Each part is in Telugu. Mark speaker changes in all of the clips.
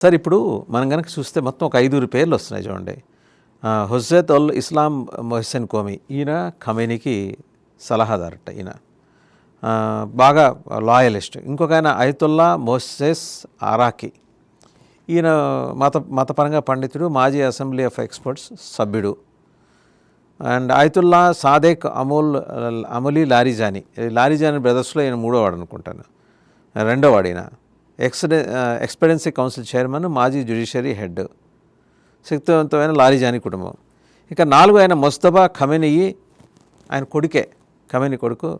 Speaker 1: సార్ ఇప్పుడు మనం కనుక చూస్తే మొత్తం ఒక 5 పేర్లు వస్తున్నాయి చూడండి. హుజ్రత్ ఉల్ ఇస్లాం మొహసిన్ కోమి, ఈయన ఖమేనీకి సలహాదారట. ఈయన బాగా లాయలిస్ట్. ఇంకొక ఆయన అయతుల్లా మోసెస్ అరాకి, ఈయన మతపరంగా పండితుడు, మాజీ అసెంబ్లీ ఆఫ్ ఎక్స్పర్ట్స్ సభ్యుడు. అండ్ అయతుల్లా సాదేక్ అములీ లారిజానీ బ్రదర్స్లో ఈయన మూడోవాడు అనుకుంటాను, రెండోవాడు. ఈయన ఎక్స్పెడెన్సీ కౌన్సిల్ చైర్మన్, మాజీ జ్యుడిషియరీ హెడ్, శక్తివంతమైన లారిజానీ కుటుంబం. ఇక 4 ఆయన ముస్తఫా ఖమేనీ, ఆయన కొడుకే, ఖమేనీ కొడుకు.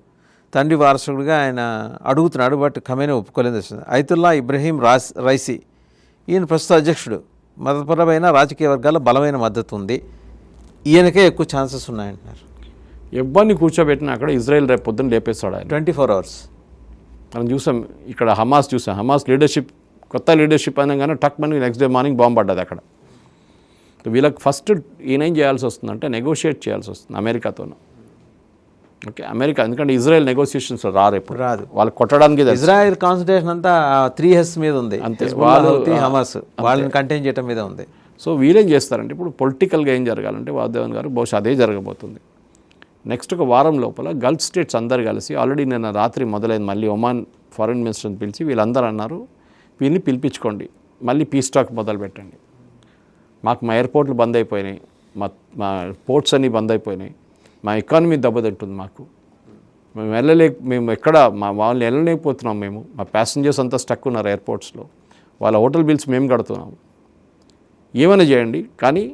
Speaker 1: తండ్రి వారసుడిగా ఆయన అడుగుతున్నాడు, బట్ ఖమేనీ ఒప్పుకోలేదు. అయతుల్లా ఇబ్రహీం రైసీ, ఈయన ప్రస్తుత అధ్యక్షుడు. మతపరమైన రాజకీయ వర్గాల్లో బలమైన మద్దతు ఉంది, ఈయనకే ఎక్కువ ఛాన్సెస్ ఉన్నాయంటున్నారు.
Speaker 2: ఎవరిని కూర్చోబెట్టినా అక్కడ ఇజ్రాయెల్ రేపు పొద్దున్న లేపేస్తాడు ఆయన.
Speaker 1: 24 hours.
Speaker 2: మనం చూసాం ఇక్కడ హమాస్ చూసాం. హమాస్ లీడర్షిప్, కొత్త లీడర్షిప్ అనగానే టక్ మని నెక్స్ట్ డే మార్నింగ్ బాంబు పడ్డది అక్కడ. వీళ్ళకి ఫస్ట్ ఈయనేం చేయాల్సి వస్తుందంటే నెగోషియేట్ చేయాల్సి వస్తుంది అమెరికాతోనూ. ఓకే, అమెరికా ఎందుకంటే ఇజ్రాయెల్ నెగోషియేషన్స్ రారు, ఎప్పుడు
Speaker 1: రాదు.
Speaker 2: వాళ్ళు కొట్టడానికి
Speaker 1: ఇజ్రాయెల్ కాన్సన్ట్రేషన్ అంతా 3S మీద ఉంది,
Speaker 2: అంతే.
Speaker 1: వాళ్ళు హమాస్ వాళ్ళని కంటైన్ చేయడం మీద ఉంది.
Speaker 2: సో వీళ్ళేం చేస్తారంటే ఇప్పుడు పొలిటికల్గా ఏం జరగాలంటే వాసుదేవన్ గారు బహుశా అదే జరగబోతుంది. నెక్స్ట్ ఒక వారం లోపల గల్ఫ్ స్టేట్స్ అందరు కలిసి, ఆల్రెడీ నిన్న రాత్రి మొదలైంది, మళ్ళీ ఒమాన్ ఫారెన్ మినిస్టర్ని పిలిచి వీళ్ళందరూ అన్నారు, వీళ్ళని పిలిపించుకోండి, మళ్ళీ పీస్ టాక్ మొదలు పెట్టండి. మాకు మా ఎయిర్పోర్ట్లు బంద్ అయిపోయినాయి, మా పోర్ట్స్ అన్నీ బంద్ అయిపోయినాయి, మా ఎకానమీ దెబ్బతింటుంది, మేము ఎక్కడ వాళ్ళని వెళ్ళలేకపోతున్నాం, మా ప్యాసింజర్స్ అంతా స్టక్ ఉన్నారు ఎయిర్పోర్ట్స్లో, వాళ్ళ హోటల్ బిల్స్ మేము కడుతున్నాము, ఏమైనా చేయండి, కానీ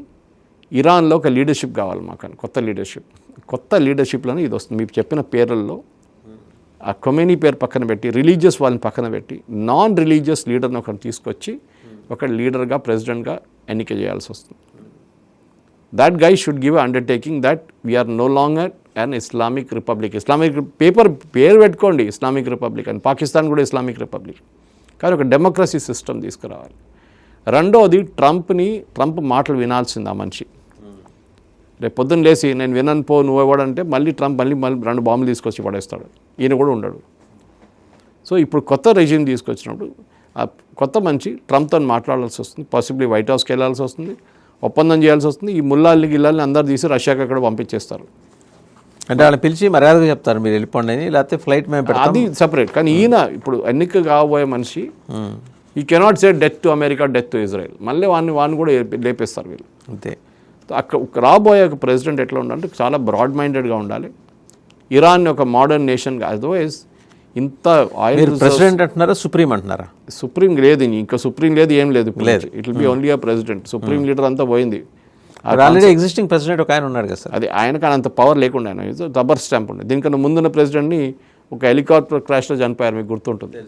Speaker 2: ఇరాన్లో ఒక లీడర్షిప్ కావాలి మాకు, కొత్త లీడర్షిప్లోనే ఇది వస్తుంది. మీకు చెప్పిన పేర్లలో ఆ ఖమేనీ పేరు పక్కన పెట్టి, రిలీజియస్ వాళ్ళని పక్కన పెట్టి, నాన్ రిలీజియస్ లీడర్ని ఒకరిని తీసుకొచ్చి ఒక లీడర్గా, ప్రెసిడెంట్గా ఎన్నిక చేయాల్సి వస్తుంది. That guy should give undertaking that we are no longer an Islamic republic. పేరు పెట్టుకోండి ఇస్లామిక్ రిపబ్లిక్ అని, పాకిస్తాన్ కూడా ఇస్లామిక్ రిపబ్లిక్, కానీ ఒక డెమోక్రసీ సిస్టమ్ తీసుకురావాలి. రెండోది ట్రంప్ మాటలు వినాల్సింది ఆ మనిషి. రేపు పొద్దున్న లేచి నేను వినను పో నువ్వు ఇవ్వడంటే మళ్ళీ ట్రంప్ మళ్ళీ 2 బాంబులు తీసుకొచ్చి పడేస్తాడు, ఈయన కూడా ఉండడు. సో ఇప్పుడు కొత్త రెజ్యూమ్ తీసుకొచ్చినప్పుడు ఆ కొత్త మనిషి ట్రంప్తో మాట్లాడాల్సి వస్తుంది, పాసిబ్లీ వైట్ హౌస్కి వెళ్ళాల్సి వస్తుంది, ఒప్పందం చేయాల్సి వస్తుంది. ఈ గిల్లాల్ని అందరు తీసి రష్యాకి అక్కడ పంపించేస్తారు.
Speaker 1: అంటే వాళ్ళని పిలిచి మర్యాదగా చెప్తారు మీరు వెళ్ళిపోండి అని, లేకపోతే ఫ్లైట్ మేము పెడతాం,
Speaker 2: అది సపరేట్. కానీ ఈయన ఇప్పుడు ఎన్నిక కాబోయే మనిషి ఈ cannot say death to America, death to Israel, మళ్ళీ వాడిని కూడా లేపేస్తారు వీళ్ళు.
Speaker 1: అంతే.
Speaker 2: అక్కడ రాబోయే ఒక ప్రెసిడెంట్ ఎట్లా ఉండాలంటే చాలా బ్రాడ్ మైండెడ్గా ఉండాలి, ఇరాన్ ఒక మోడర్న్ నేషన్గా. అదర్వైజ్ ఇంత ఆయిల్
Speaker 1: ప్రెసిడెంట్ అంటున్నారా, సుప్రీం అంటున్నారా?
Speaker 2: సుప్రీం లేదు, ఇంకా సుప్రీం లేదు, ఏం లేదు, it will be only a president. Supreme leader అంతా పోయింది.
Speaker 1: ఆల్రెడీ ఎగ్జిస్టింగ్ ప్రెసిడెంట్ ఒక ఆయన ఉన్నాడు కదా సార్,
Speaker 2: అది ఆయనకు అంత పవర్ లేకుండా ఆయన రబ్బర్ స్టాంప్ ఉండే. దీనికన్నా ముందున్న ప్రెసిడెంట్ని ఒక హెలికాప్టర్ క్రాష్లో చనిపోయారు, మీకు గుర్తుంటుంది.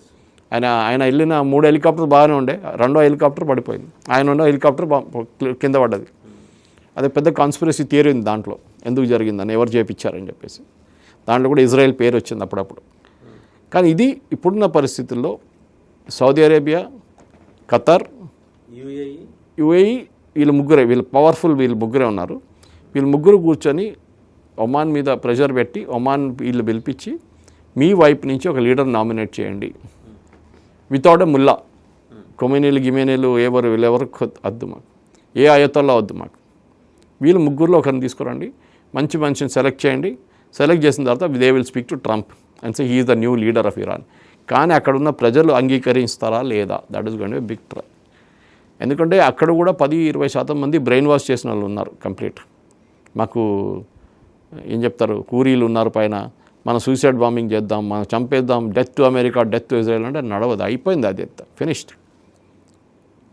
Speaker 2: ఆయన వెళ్ళిన 3 హెలికాప్టర్ బాగానే ఉండే, 2వ హెలికాప్టర్ పడిపోయింది, ఆయన ఉన్న హెలికాప్టర్ కింద పడ్డది. అదే పెద్ద కాన్స్పిరసీ థియరీ ఉంది దాంట్లో, ఎందుకు జరిగిందని, ఎవరు చేయించారని చెప్పేసి. దాంట్లో కూడా ఇజ్రాయెల్ పేరు వచ్చింది అప్పుడప్పుడు. కానీ ఇది ఇప్పుడున్న పరిస్థితుల్లో సౌదీ అరేబియా, ఖతర్, యుఏఈ వీళ్ళు పవర్ఫుల్, వీళ్ళు ముగ్గురే ఉన్నారు. వీళ్ళు ముగ్గురు కూర్చొని ఒమాన్ మీద ప్రెషర్ పెట్టి, ఒమాన్ వీళ్ళు పిలిపించి మీ వైపు నుంచి ఒక లీడర్ నామినేట్ చేయండి, వితౌట్ ఎ ముల్లా. గిమేనీలు వీళ్ళెవరు వద్దు మాకు, ఏ ఆయతల్లా వద్దు మాకు, వీళ్ళు ముగ్గురులో ఒకరిని తీసుకురండి, మంచి మనిషిని సెలెక్ట్ చేయండి. సెలెక్ట్ చేసిన తర్వాత they will speak to Trump and say he is the new leader of Iran. కానీ అక్కడున్న ప్రజలు అంగీకరిస్తారా లేదా, that is going to be big try. ఎందుకంటే అక్కడ కూడా 10-20% మంది బ్రెయిన్ వాష్ చేసిన వాళ్ళు ఉన్నారు కంప్లీట్. మాకు ఏం చెప్తారు, కూరీలు ఉన్నారు పైన, మనం సూసైడ్ బాంబింగ్ చేద్దాం, మనం చంపేద్దాం, death to America, death to Israel అంటే నడవదు, అయిపోయింది, అది ఫినిష్డ్.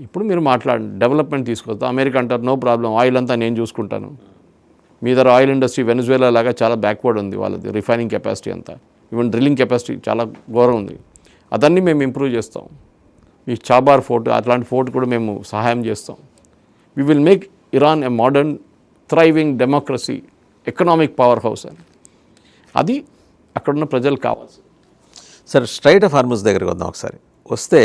Speaker 2: ఇప్పుడు మీరు మాట్లాడండి, డెవలప్మెంట్ తీసుకొస్తాం. అమెరికా అంటారు నో ప్రాబ్లం, ఆయిల్ అంతా నేను చూసుకుంటాను. మీ దగ్గర ఆయిల్ ఇండస్ట్రీ వెనజువేలా లాగా చాలా బ్యాక్వర్డ్ ఉంది వాళ్ళది, రిఫైనింగ్ కెపాసిటీ అంతా, ఈవెన్ డ్రిల్లింగ్ కెపాసిటీ చాలా ఘోరం ఉంది, అదన్నీ మేము ఇంప్రూవ్ చేస్తాం. ఈ చాబార్ ఫోర్ట్ అట్లాంటి ఫోర్ట్ కూడా మేము సహాయం చేస్తాం. We will make Iran a modern thriving democracy, economic power house అని. అది అక్కడున్న ప్రజలు కావాల్సి.
Speaker 1: సార్, స్ట్రైట్ ఆఫ్ హార్ముజ్ దగ్గరికి వద్దాం ఒకసారి. వస్తే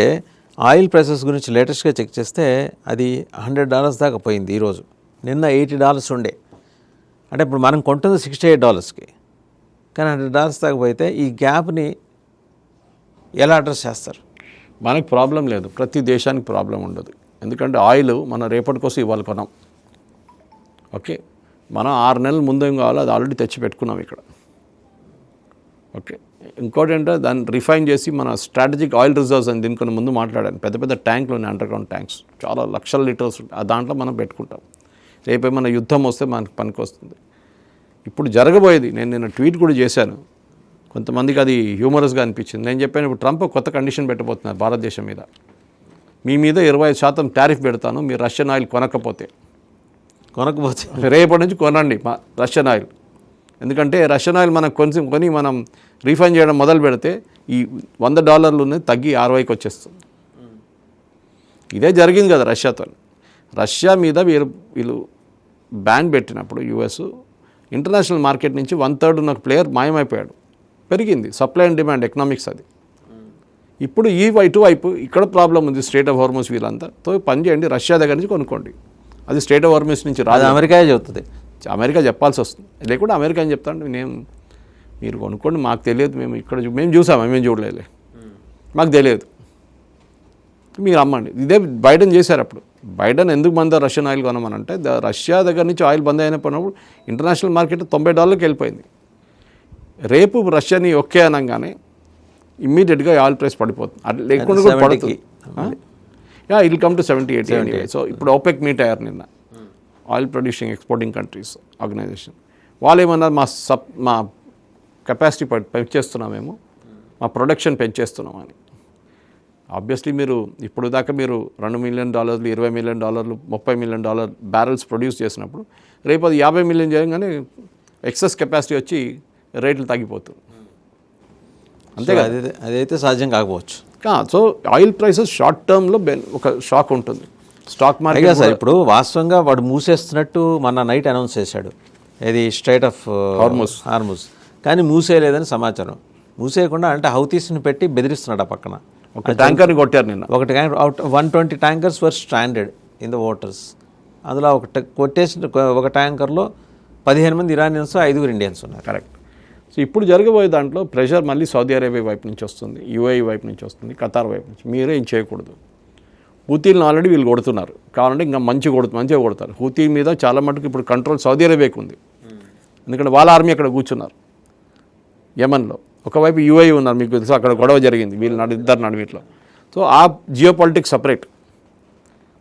Speaker 1: ఆయిల్ ప్రైసెస్ గురించి లేటెస్ట్గా చెక్ చేస్తే అది $100 దాకా పోయింది ఈరోజు. నిన్న $80 ఉండే. అంటే ఇప్పుడు మనం కొంటుంది $68కి, కానీ $100 దాకా పోయితే ఈ గ్యాప్ని ఎలా అడ్రస్ చేస్తారు?
Speaker 2: మనకు ప్రాబ్లం లేదు, ప్రతి దేశానికి ప్రాబ్లం ఉండదు. ఎందుకంటే ఆయిల్ మనం రేపటి కోసం ఇవాళ కొనాం. ఓకే, మనం 6 నెలల ముందు ఏం కావాలో అది ఆల్రెడీ తెచ్చి పెట్టుకున్నాం ఇక్కడ. ఓకే, ఇంకోటి ఏంటంటే దాన్ని రిఫైన్ చేసి మన స్ట్రాటజిక్ ఆయిల్ రిజర్వ్స్ అని దీనికన్నా ముందు మాట్లాడాను. పెద్ద పెద్ద ట్యాంకులు ఉన్నాయి, అండర్ గ్రౌండ్ ట్యాంక్స్, చాలా లక్షల లీటర్స్ ఉంటాయి. ఆ దాంట్లో మనం పెట్టుకుంటాం. రేపేమన్నా యుద్ధం వస్తే మనకు పనికి వస్తుంది. ఇప్పుడు జరగబోయేది, నేను నిన్న ట్వీట్ కూడా చేశాను, కొంతమందికి అది హ్యూమరస్గా అనిపించింది. నేను చెప్పాను, ఇప్పుడు ట్రంప్ కొత్త కండిషన్ పెట్టబోతున్నారు భారతదేశం మీద. మీ మీద 25% టారిఫ్ పెడతాను మీరు రష్యన్ ఆయిల్ కొనకపోతే రేపటి నుంచి కొనండి రష్యన్ ఆయిల్. ఎందుకంటే రష్యన్ ఆయిల్ మనం కొని మనం రీఫైన్ చేయడం మొదలు పెడితే ఈ $100 తగ్గి 60కి వచ్చేస్తుంది. ఇదే జరిగింది కదా రష్యాతో. రష్యా మీద వీళ్ళు బ్యాన్ పెట్టినప్పుడు యుఎస్ ఇంటర్నేషనల్ మార్కెట్ నుంచి 1/3 ఉన్న ప్లేయర్ మాయమైపోయాడు. పెరిగింది సప్లై అండ్ డిమాండ్ ఎకనామిక్స్ అది. ఇప్పుడు ఈ వైపు ఇక్కడ ప్రాబ్లం ఉంది, స్ట్రేట్ ఆఫ్ హార్మోస్ వీళ్ళంతా. తో పని చేయండి, రష్యా దగ్గర నుంచి కొనుక్కోండి. అది స్ట్రేట్ ఆఫ్ హార్మోస్ నుంచి రాదు,
Speaker 1: అమెరికా చెబుతుంది.
Speaker 2: అమెరికా చెప్పాల్సి వస్తుంది, లేకుంటే అమెరికా అని చెప్తాను నేను, మీరు కొనుక్కోండి, మాకు తెలియదు, మేము చూసాము, మేము చూడలేదు, మాకు తెలియదు, మీరు అమ్మండి. ఇదే బైడెన్ చేశారు. అప్పుడు బైడెన్ ఎందుకు బంద్ రష్యన్ ఆయిల్ కొనమనంటే రష్యా దగ్గర నుంచి ఆయిల్ బంద్ అయినప్పుడు ఇంటర్నేషనల్ మార్కెట్ $90 వెళ్ళిపోయింది. రేపు రష్యాని ఒకే అనగానే ఇమ్మీడియట్గా ఆయిల్ ప్రైస్ పడిపోతుంది. అది లేకుండా కూడా పడుతుంది. I'll come to 70-80 anyway. So ఇప్పుడు ఓపెక్ మీట్ అయ్యారు నిన్న, oil producing exporting countries organization. వాళ్ళు ఏమన్నారు, మా కెపాసిటీ పెంచేస్తున్నామేమో, మా ప్రొడక్షన్ పెంచేస్తున్నామని. ఆబ్వియస్లీ మీరు ఇప్పుడు దాకా మీరు $2 million, $20 million, $30 million barrels produce చేసినప్పుడు రేపు అది 50 మిలియన్ చేయగానే ఎక్సెస్ కెపాసిటీ వచ్చి రేట్లు తగ్గిపోతుంది. అంతే కదా,
Speaker 1: అదైతే సాధ్యం కాకపోవచ్చు.
Speaker 2: సో ఆయిల్ ప్రైసెస్ షార్ట్ టర్మ్లో ఒక షాక్ ఉంటుంది. స్టాక్ మార్కెట్
Speaker 1: సార్ ఇప్పుడు వాస్తవంగా వాడు మూసేస్తున్నట్టు మన నైట్ అనౌన్స్ చేశాడు, ఇది స్ట్రైట్ ఆఫ్ హార్మోస్, కానీ మూసేయలేదని సమాచారం. మూసేయకుండా అంటే హౌతీస్ని పెట్టి బెదిరిస్తున్నాడు. ఆ పక్కన
Speaker 2: ఒక ట్యాంకర్ని కొట్టారు నిన్న.
Speaker 1: ఒక tanker 120 tankers were stranded in the waters. అందులో కొట్టేసిన ఒక ట్యాంకర్లో 15 మంది ఇరానియన్స్, 5 ఇండియన్స్ ఉన్నారు.
Speaker 2: కరెక్ట్. సో ఇప్పుడు జరగబోయే దాంట్లో ప్రెషర్ మళ్ళీ సౌదీ అరేబియా వైపు నుంచి వస్తుంది, యూఏఈ వైపు నుంచి వస్తుంది, ఖతార్ వైపు నుంచి. మీరే ఏం చేయకూడదు. హూతీలను ఆల్రెడీ వీళ్ళు కొడుతున్నారు, కావాలంటే ఇంకా మంచిగా కొడతారు. హూతీ మీద చాలా మటుకు ఇప్పుడు కంట్రోల్ సౌదీ అరేబియాకి ఉంది, ఎందుకంటే వాళ్ళ ఆర్మీ అక్కడ కూర్చున్నారు యమన్లో. ఒకవైపు యూఏఈ ఉన్నారు, మీకు తెలుసు అక్కడ గొడవ జరిగింది ఇద్దరు నడువిట్లో. సో ఆ జియో పాలిటిక్స్ సపరేట్.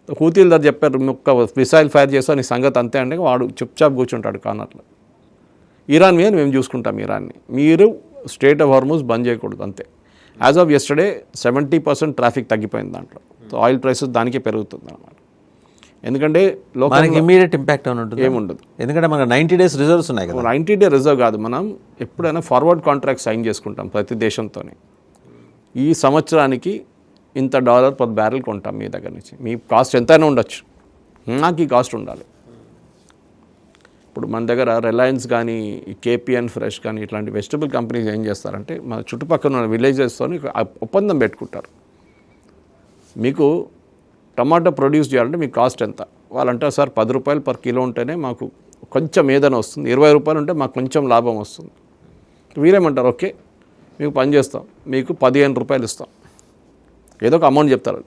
Speaker 2: హూతీల దగ్గర చెప్పారు, ఒక్క మిసైల్ ఫైర్ చేస్తా నీ సంగతి అంతే అంటే వాడు చుప్చాప్ కూర్చుంటాడు కార్నర్లో. ఇరాన్ మీద మేము చూసుకుంటాం ఇరాన్ని, మీరు స్ట్రేట్ ఆఫ్ హార్మోస్ బంద్ చేయకూడదు అంతే. యాజ్ ఆఫ్ యెస్టర్డే 70% ట్రాఫిక్ తగ్గిపోయింది దాంట్లో. సో ఆయిల్ ప్రైసెస్ దానికే పెరుగుతుంది అన్నమాట. ఎందుకంటే
Speaker 1: మనకి ఇమీడియట్ ఇంపాక్ట్ ఉంటుంది
Speaker 2: ఏముండదు,
Speaker 1: ఎందుకంటే మనకు 90 days రిజర్వ్స్ ఉన్నాయి కదా.
Speaker 2: 90 day రిజర్వ్ కాదు, మనం ఎప్పుడైనా ఫార్వర్డ్ కాంట్రాక్ట్ సైన్ చేసుకుంటాం ప్రతి దేశంతో. ఈ సంవత్సరానికి ఇంత $1 per barrel కొంటాం మీ దగ్గర నుంచి. మీ కాస్ట్ ఎంతైనా ఉండొచ్చు, నాకు ఈ కాస్ట్ ఉండాలి. ఇప్పుడు మన దగ్గర రిలయన్స్ కానీ కేపీఎన్ ఫ్రెష్ కానీ ఇట్లాంటి వెజిటబుల్ కంపెనీస్ ఏం చేస్తారంటే మన చుట్టుపక్కల ఉన్న విలేజెస్తో ఒప్పందం పెట్టుకుంటారు. మీకు టమాటో ప్రొడ్యూస్ చేయాలంటే మీకు కాస్ట్ ఎంత, వాళ్ళంటారు సార్ $10 per kilo ఉంటేనే మాకు కొంచెం ఏదైనా వస్తుంది, $20 ఉంటే మాకు కొంచెం లాభం వస్తుంది. వీరేమంటారు, ఓకే మీకు పని చేస్తాం, మీకు $15 ఇస్తాం, ఏదో ఒక అమౌంట్ చెప్తారు.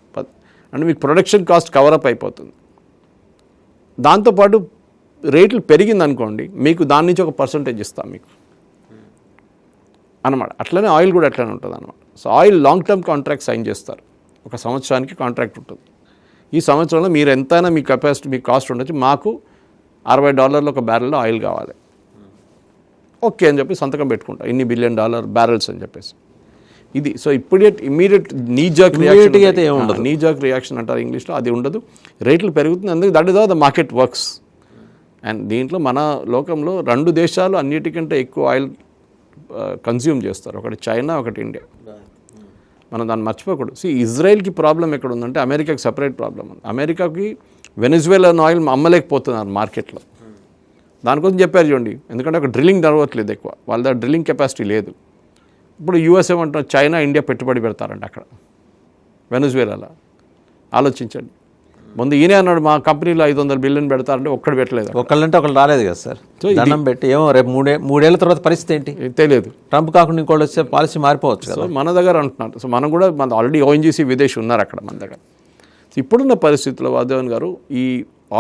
Speaker 2: అంటే మీకు ప్రొడక్షన్ కాస్ట్ కవరప్ అయిపోతుంది. దాంతోపాటు రేట్లు పెరిగింది అనుకోండి, మీకు దాని నుంచి ఒక పర్సంటేజ్ ఇస్తాం మీకు అన్నమాట. అట్లనే ఆయిల్ కూడా అట్లనే ఉంటుంది అన్నమాట. So oil long term contract sign చేస్తారు, ఒక సంవత్సరానికి కాంట్రాక్ట్ ఉంటుంది. ఈ సంవత్సరంలో మీరు ఎంతైనా మీ కెపాసిటీ మీ కాస్ట్ ఉండొచ్చు, మాకు $60 ఒక బ్యారెల్లో ఆయిల్ కావాలి, ఓకే అని చెప్పి సంతకం పెట్టుకుంటాం, $1 billion బ్యారెల్స్ అని చెప్పేసి. ఇది సో ఇమ్మీడియట్ నీ జాక్ రియాక్షన్ అంటారు ఇంగ్లీష్లో, అది ఉండదు. రేట్లు పెరుగుతుంది, అందుకే that is how the market works. And దీంట్లో మన లోకంలో 2 దేశాలు అన్నిటికంటే ఎక్కువ ఆయిల్ కన్జ్యూమ్ చేస్తారు, ఒకటి చైనా, ఒకటి ఇండియా. మనం దాన్ని మర్చిపోకూడదు. ఇజ్రాయెల్కి ప్రాబ్లం ఎక్కడ ఉందంటే అమెరికాకి సపరేట్ ప్రాబ్లం ఉంది. అమెరికాకి వెనిజువేలాన్ ఆయిల్ అమ్మలేకపోతున్నారు మార్కెట్లో. దానికోసం చెప్పారు చూడండి, ఎందుకంటే అక్కడ డ్రిల్లింగ్ జరగట్లేదు ఎక్కువ, వాళ్ళ దగ్గర డ్రిల్లింగ్ కెపాసిటీ లేదు. ఇప్పుడు యూఎస్ ఏమంటున్నారు, చైనా ఇండియా పెట్టుబడి పెడతారంట అక్కడ వెనిజువేలాలో. ఆలోచించండి, ముందు ఈయనే అన్నాడు మా కంపెనీలో $500 billion పెడతారంటే ఒక్కడు పెట్టలేదు.
Speaker 1: ఒకళ్ళంటే ఒకళ్ళు రాలేదు కదా సార్, దండం పెట్టి. ఏమో రేపు 3 ఏళ్ల తర్వాత పరిస్థితి ఏంటి
Speaker 2: తెలియదు.
Speaker 1: ట్రంప్ కాకుండా ఇంకోళ్ళు వచ్చే పాలసీ మారిపోవచ్చు కదా.
Speaker 2: సో మన దగ్గర అంటున్నారు. సో మనం కూడా మన ఆల్రెడీ ఓఎన్జీసీ విదేశీ ఉన్నారు అక్కడ మన దగ్గర. ఇప్పుడున్న పరిస్థితుల్లో వాదేవన్ గారు ఈ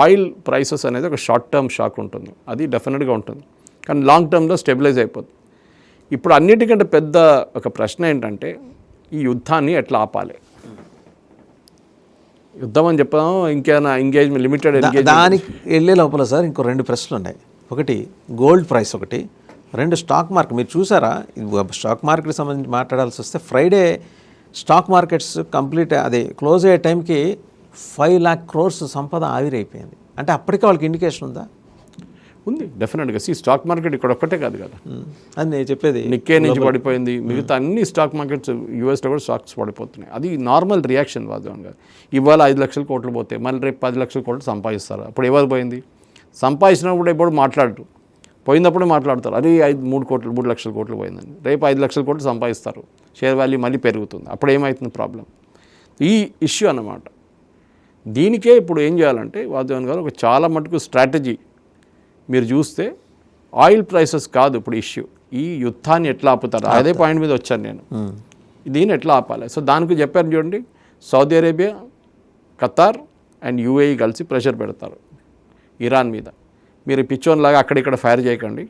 Speaker 2: ఆయిల్ ప్రైసెస్ అనేది ఒక షార్ట్ టర్మ్ షాక్ ఉంటుంది, అది డెఫినెట్గా ఉంటుంది, కానీ లాంగ్ టర్మ్లో స్టెబిలైజ్ అయిపోతుంది. ఇప్పుడు అన్నిటికంటే పెద్ద ఒక ప్రశ్న ఏంటంటే ఈ యుద్ధాన్ని ఎట్లా ఆపాలి. యుద్ధం అని చెప్పాము, ఇంకేమైనా ఎంగేజ్మెంట్ లిమిటెడ్
Speaker 1: దానికి వెళ్ళే లోపల సార్ ఇంకో 2 ప్రశ్నలు ఉన్నాయి. ఒకటి గోల్డ్ ప్రైస్, ఒకటి 2 స్టాక్ మార్కెట్. మీరు చూసారా స్టాక్ మార్కెట్కి సంబంధించి మాట్లాడాల్సి వస్తే ఫ్రైడే స్టాక్ మార్కెట్స్ కంప్లీట్ అది క్లోజ్ అయ్యే టైంకి 5 lakh crores సంపద ఆవిరైపోయింది. అంటే అప్పటికే వాళ్ళకి ఇండికేషన్ ఉందా?
Speaker 2: ఉంది డెఫినెట్గా. స్టాక్ మార్కెట్ ఇక్కడ ఒక్కటే కాదు కదా,
Speaker 1: అది నేను చెప్పేది.
Speaker 2: నిక్కే నుంచి పడిపోయింది, మిగతా అన్ని స్టాక్ మార్కెట్స్ యూఎస్లో కూడా స్టాక్స్ పడిపోతున్నాయి. అది నార్మల్ రియాక్షన్ వాదం గారు. ఇవాళ 5 లక్షల కోట్లు పోతే మళ్ళీ రేపు 10 లక్షల కోట్లు సంపాదిస్తారు. అప్పుడు ఎవరు పోయింది? సంపాదించినప్పుడు ఎప్పుడు మాట్లాడరు, పోయినప్పుడు మాట్లాడతారు, అది 3 లక్షల కోట్లు పోయిందని. రేపు 5 లక్షల కోట్లు సంపాదిస్తారు, షేర్ వాల్యూ మళ్ళీ పెరుగుతుంది. అప్పుడు ఏమవుతుంది ప్రాబ్లం? ఈ ఇష్యూ అన్నమాట. దీనికే ఇప్పుడు ఏం చేయాలంటే వాదేవన్ గారు ఒక చాలా మటుకు స్ట్రాటజీ మీరు చూస్తే ఆయిల్ ప్రైసెస్ కాదు ఇప్పుడు ఇష్యూ, ఈ యుద్ధాన్ని ఎట్లా ఆపుతారు అదే పాయింట్ మీద వచ్చాను నేను. దీన్ని ఎట్లా ఆపాలి? సో దానికి చెప్పారు చూడండి, Saudi Arabia, Qatar and UAE కలిసి ప్రెషర్ పెడతారు ఇరాన్ మీద. మీరు పిచ్చోన్లాగా అక్కడిక్కడ ఫైర్ చేయకండి,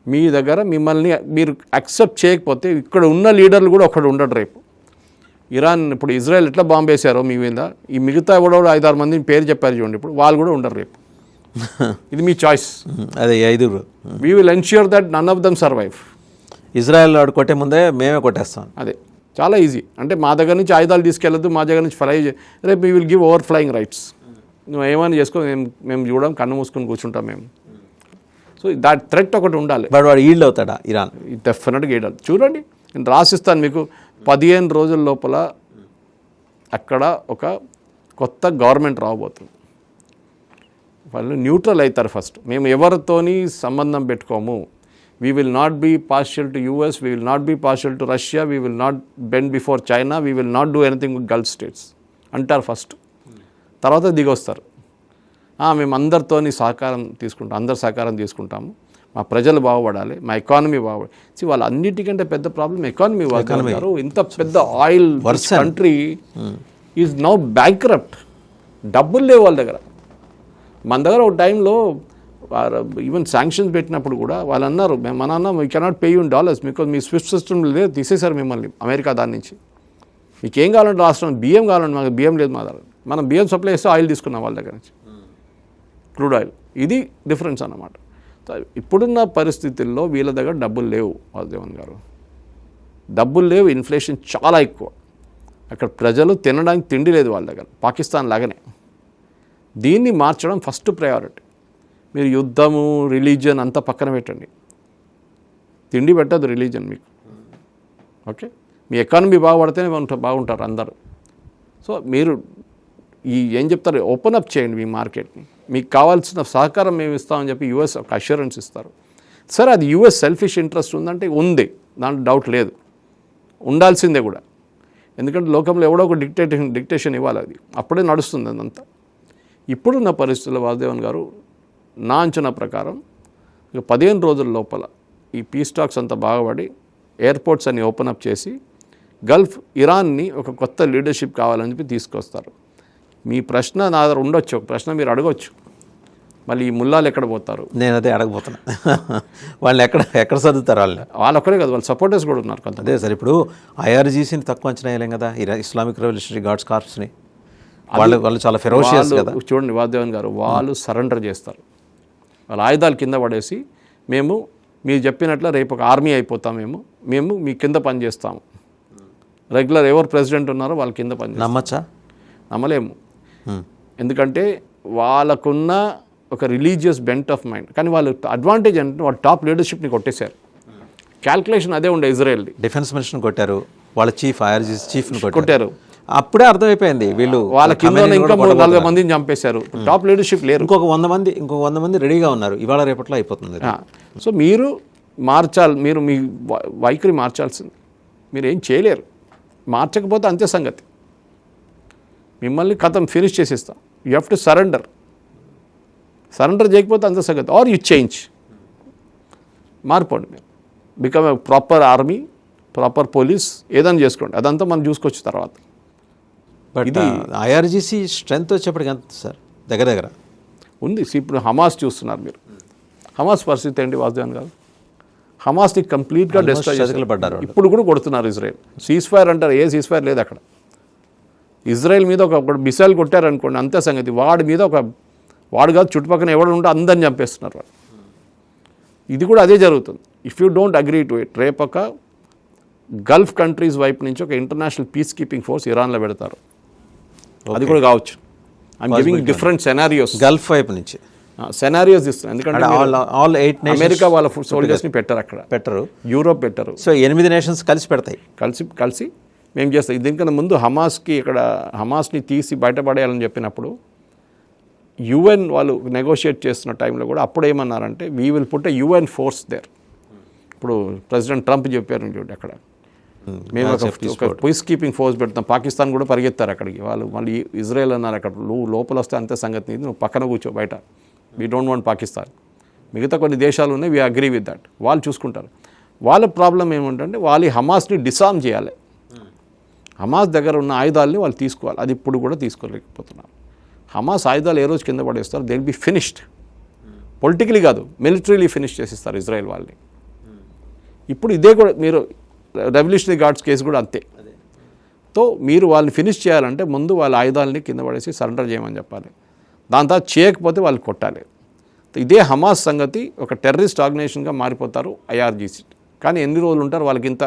Speaker 2: మీ దగ్గర మిమ్మల్ని మీరు యాక్సెప్ట్ చేయకపోతే ఇక్కడ ఉన్న లీడర్లు కూడా ఒకడు ఉండడు రేపు. ఇరాన్ ఇప్పుడు ఇజ్రాయెల్ ఎట్లా బాంబు వేశారో మీ మీద, ఈ మిగతా కూడా 5-6 మందిని పేరు చెప్పారు చూడండి, ఇప్పుడు వాళ్ళు కూడా ఉండరు రేపు. ఇది మీ చాయిస్.
Speaker 1: అదే 5.
Speaker 2: We will ensure that none of them survive.
Speaker 1: Israel వాడు కొట్టే ముందే మేమే కొట్టేస్తాం.
Speaker 2: అదే చాలా ఈజీ. అంటే మా దగ్గర నుంచి ఆయుధాలు తీసుకెళ్ళొద్దు, మా దగ్గర నుంచి ఫ్లై రేపు we will give over flying rights. నువ్వు ఏమైనా చేసుకో, మేము చూడడం, కన్ను మూసుకొని కూర్చుంటాం మేము. సో దాట్ థ్రెట్ ఒకటి ఉండాలి.
Speaker 1: బట్ వాడు ఈల్డ్ అవుతాడా ఇరాన్?
Speaker 2: డెఫినెట్గా ఈల్డ్. చూడండి నేను రాసిస్తాను మీకు, 15 రోజుల లోపల అక్కడ ఒక కొత్త గవర్నమెంట్ రాబోతుంది. వాళ్ళు న్యూట్రల్ అవుతారు ఫస్ట్. మేము ఎవరితోని సంబంధం పెట్టుకోము, we will not be partial to US, we will not be partial to Russia, we will not bend before China, we will not do anything with Gulf states అంటారు ఫస్ట్. తర్వాత దిగొస్తారు, మేము అందరితోని సహకారం తీసుకుంటాం, అందరు సహకారం తీసుకుంటాము, మా ప్రజలు బాగుపడాలి, మా ఎకానమీ బాగుపడాలి. వాళ్ళ అన్నిటికంటే పెద్ద ప్రాబ్లం ఎకానమీ. గారు ఇంత పెద్ద oil country is now bankrupt. డబ్బులు లేవు వాళ్ళ దగ్గర. మన దగ్గర ఒక టైంలో ఈవెన్ శాంక్షన్స్ పెట్టినప్పుడు కూడా వాళ్ళు అన్నారు, మన అన్న we cannot pay you in dollars because me Swift system లేదు, తీసేశారు మిమ్మల్ని అమెరికా దాని నుంచి. మీకు ఏం కావాలంటే రాష్ట్రం బియ్యం కావాలంటే, మాకు బియ్యం లేదు మా దగ్గర, మనం బియ్యం సప్లై చేస్తే ఆయిల్ తీసుకున్నాం వాళ్ళ దగ్గర నుంచి, క్రూడ్ ఆయిల్. ఇది డిఫరెన్స్ అన్నమాట. ఇప్పుడున్న పరిస్థితుల్లో వీళ్ళ దగ్గర డబ్బులు లేవు వాసుదేవన్ గారు, డబ్బులు లేవు, ఇన్ఫ్లేషన్ చాలా ఎక్కువ, అక్కడ ప్రజలు తినడానికి తిండి లేదు వాళ్ళ దగ్గర, పాకిస్తాన్ లాగానే. దీన్ని మార్చడం ఫస్ట్ ప్రయారిటీ. మీరు యుద్ధము, రిలీజియన్ అంతా పక్కన పెట్టండి, తిండి పెట్టదు రిలీజియన్ మీకు. ఓకే, మీ ఎకానమీ బాగుపడితేనే బాగుంటారు అందరూ. సో మీరు ఏం చెప్తారు, ఓపెన్ అప్ చేయండి మీ మార్కెట్ని, మీకు కావాల్సిన సహకారం మేము ఇస్తామని చెప్పి యూఎస్ ఒక అష్యూరెన్స్ ఇస్తారు. సరే, అది యూఎస్ సెల్ఫిష్ ఇంట్రెస్ట్ ఉందంటే ఉంది, దాంట్లో డౌట్ లేదు, ఉండాల్సిందే కూడా. ఎందుకంటే లోకంలో ఎవడో ఒక డిక్టేషన్ ఇవ్వాలి, అది అప్పుడే నడుస్తుంది అదంతా. ఇప్పుడున్న పరిస్థితుల్లో వాసుదేవన్ గారు నా అంచనా ప్రకారం 15 రోజుల లోపల ఈ పీస్ టాక్స్ అంతా బాగుపడి ఎయిర్పోర్ట్స్ అన్ని ఓపెన్ అప్ చేసి గల్ఫ్ ఇరాన్ని ఒక కొత్త లీడర్షిప్ కావాలని చెప్పి తీసుకొస్తారు. మీ ప్రశ్న నా దగ్గర ఉండొచ్చు, ఒక ప్రశ్న మీరు అడగొచ్చు, మళ్ళీ ఈ ముల్లాలు ఎక్కడ పోతారు?
Speaker 1: నేను అదే అడగబోతున్నా. వాళ్ళు ఎక్కడ చదువుతారు?
Speaker 2: వాళ్ళు ఒక్కరే కదా, వాళ్ళ సపోర్టర్స్ కూడా ఉన్నారు కొంత.
Speaker 1: అదే సార్, ఇప్పుడు ఐఆర్జీసీని తక్కువ అంచనా వేయలేం కదా, ఇస్లామిక్ రెవల్యూషనరీ గార్డ్స్ కార్ప్స్ని. వాళ్ళు చాలా ఫెరోషియస్ కదా.
Speaker 2: చూడండి వాసుదేవన్ గారు, వాళ్ళు సరెండర్ చేస్తారు, వాళ్ళ ఆయుధాలు కింద పడేసి మేము మీరు చెప్పినట్లు రేపు ఒక ఆర్మీ అయిపోతాం, మేము మీ కింద పనిచేస్తాము. రెగ్యులర్ ఎవరు ప్రెసిడెంట్ ఉన్నారో వాళ్ళ కింద పని
Speaker 1: నమ్మచ్చా?
Speaker 2: నమ్మలేము, ఎందుకంటే వాళ్ళకున్న ఒక రిలీజియస్ బెంట్ ఆఫ్ మైండ్. కానీ వాళ్ళు అడ్వాంటేజ్ అంటే వాళ్ళు టాప్ లీడర్షిప్ని కొట్టేశారు. క్యాల్కులేషన్ అదే ఉండే. ఇజ్రాయెల్ది
Speaker 1: డిఫెన్స్ మినిస్టర్ని కొట్టారు, వాళ్ళ ఐఆర్జీసీ చీఫ్ని
Speaker 2: కొట్టారు.
Speaker 1: అప్పుడే అర్థమైపోయింది వీళ్ళు
Speaker 2: వాళ్ళ కింద ఇంకా 3-4 మందిని చంపేశారు. టాప్ లీడర్షిప్ లేరు.
Speaker 1: ఇంకొక 100 మంది రెడీగా ఉన్నారు, ఇవాళ రేపట్లో అయిపోతుంది.
Speaker 2: సో మీరు మార్చాలి, మీరు మీ వైఖరి మార్చాల్సింది. మీరు ఏం చేయలేరు, మార్చకపోతే అంతే సంగతి, మిమ్మల్ని కథం ఫినిష్ చేసేస్తాం. యూ హ్యావ్ టు సరెండర్ చేయకపోతే అంతే సంగతి. ఆర్ యూ చేంజ్, మారిపోండి, మీరు become a proper army, proper police, ఏదైనా చేసుకోండి, అదంతా మనం చూసుకోవచ్చు తర్వాత.
Speaker 1: బట్ ఐఆర్జీసీ స్ట్రెంగ్త్ వచ్చేప్పటికి ఎంత సార్ దగ్గర
Speaker 2: ఉంది. ఇప్పుడు హమాస్ చూస్తున్నారు మీరు. హమాస్ పరిస్థితి ఏంటి వాసుదేవన్ గారు? హమాస్ని కంప్లీట్గా డిస్ట్రాయ్
Speaker 1: చేతులు పడ్డారు.
Speaker 2: ఇప్పుడు కూడా కొడుతున్నారు ఇజ్రాయెల్. సీజ్ ఫైర్ అంటారు, ఏ సీజ్ ఫైర్ లేదు అక్కడ. ఇజ్రాయెల్ మీద ఒక మిసైల్ కొట్టారనుకోండి, అంతే సంగతి. వాడి మీద వాడు కాదు చుట్టుపక్కల ఎవడు ఉంటే అందరిని చంపేస్తున్నారు వాళ్ళు. ఇది కూడా అదే జరుగుతుంది. If you don't agree to it, రేపు ఒక గల్ఫ్ కంట్రీస్ వైపు నుంచి ఒక ఇంటర్నేషనల్ పీస్ కీపింగ్ ఫోర్స్ ఇరాన్లో పెడతారు. అది కూడా కావచ్చు. I'm giving different scenarios.
Speaker 1: Gulf వైపు నుంచి
Speaker 2: సెనారియోస్ ఇస్తున్నాను. ఎందుకంటే
Speaker 1: ఆల్ 8
Speaker 2: అమెరికా వాళ్ళ సోల్జర్స్ని పెట్టరు అక్కడ,
Speaker 1: పెట్టరు.
Speaker 2: యూరోప్ పెట్టరు.
Speaker 1: సో 8 నేషన్స్ కలిసి పెడతాయి.
Speaker 2: కలిసి మేము చేస్తాం. దీనికన్నా ముందు హమాస్ని తీసి బయటపడేయాలని చెప్పినప్పుడు యుఎన్ వాళ్ళు నెగోషియేట్ చేస్తున్న టైంలో కూడా అప్పుడు ఏమన్నారంటే we will put a UN force there. ఇప్పుడు ప్రెసిడెంట్ ట్రంప్ చెప్పారు చూడండి, అక్కడ మేము ఒక పీస్ కీపింగ్ ఫోర్స్ పెడతాం. పాకిస్తాన్ కూడా పరిగెత్తారు అక్కడికి. వాళ్ళు మళ్ళీ ఇజ్రాయెల్ అన్నారు, అక్కడ లోపల వస్తే అంతే సంగతి, నువ్వు పక్కన కూర్చో బయట, వీ డోంట్ వాంట్ పాకిస్తాన్. మిగతా కొన్ని దేశాలు ఉన్నాయి, వీ అగ్రీ విత్ దట్, వాళ్ళు చూసుకుంటారు. వాళ్ళ ప్రాబ్లం ఏమంటే వాళ్ళు హమాస్ని డిసార్మ్ చేయాలి. హమాస్ దగ్గర ఉన్న ఆయుధాలని వాళ్ళు తీసుకోవాలి. అది ఇప్పుడు కూడా తీసుకోలేకపోతున్నారు. హమాస్ ఆయుధాలు ఏ రోజు కింద పడేస్తారు, they will be finished. Politically కాదు, మిలిటరీలీ ఫినిష్ చేసిస్తారు ఇజ్రాయెల్ వాళ్ళని. ఇప్పుడు ఇదే కూడా మీరు రెవల్యూషనరీ గార్డ్స్ కేసు కూడా అంతే. తో మీరు వాళ్ళని ఫినిష్ చేయాలంటే ముందు వాళ్ళ ఆయుధాలని కింద పడేసి సరెండర్ చేయమని చెప్పాలి. దాని తర్వాత చేయకపోతే వాళ్ళు కొట్టాలి. ఇదే హమాస్ సంగతి. ఒక టెర్రరిస్ట్ ఆర్గనైజేషన్గా మారిపోతారు ఐఆర్జీసీ. కానీ ఎన్ని రోజులు ఉంటారు? వాళ్ళకి ఇంత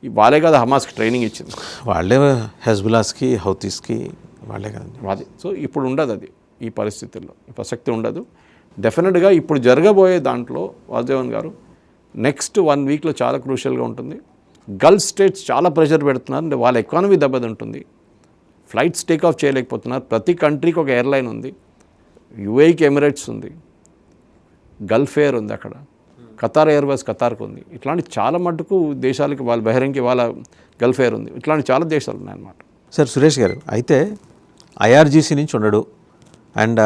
Speaker 2: వాళ్ళే కదా హమాస్కి ట్రైనింగ్ ఇచ్చింది,
Speaker 1: వాళ్ళే హెజ్బుల్లాస్కి హౌతీస్కి వాళ్ళే కదండి.
Speaker 2: అది సో ఇప్పుడు ఉండదు, అది ఈ పరిస్థితుల్లో ప్రసక్తి ఉండదు. డెఫినెట్గా ఇప్పుడు జరగబోయే దాంట్లో వాసుదేవన్ గారు నెక్స్ట్ 1 వీక్లో చాలా క్రూషియల్గా ఉంటుంది. గల్ఫ్ స్టేట్స్ చాలా ప్రెషర్ పెడుతున్నారు, అంటే వాళ్ళ ఎకానమీ దెబ్బతింటుంది. ఫ్లైట్స్ టేక్ ఆఫ్ చేయలేకపోతున్నారు. ప్రతి కంట్రీకి ఒక ఎయిర్లైన్ ఉంది. యుఏఈకి ఎమిరేట్స్ ఉంది, గల్ఫ్ ఎయిర్ ఉంది అక్కడ, ఖతార్ ఎయిర్వేస్ ఖతార్కి ఉంది. ఇట్లాంటి చాలా మటుకు దేశాలకి వాళ్ళ బహ్రెయిన్కి వాళ్ళ గల్ఫ్ ఎయిర్ ఉంది. ఇట్లాంటి చాలా దేశాలు ఉన్నాయన్నమాట.
Speaker 1: సార్ సురేష్ గారు, అయితే ఐఆర్జీసీ నుంచి ఉండడు, అండ్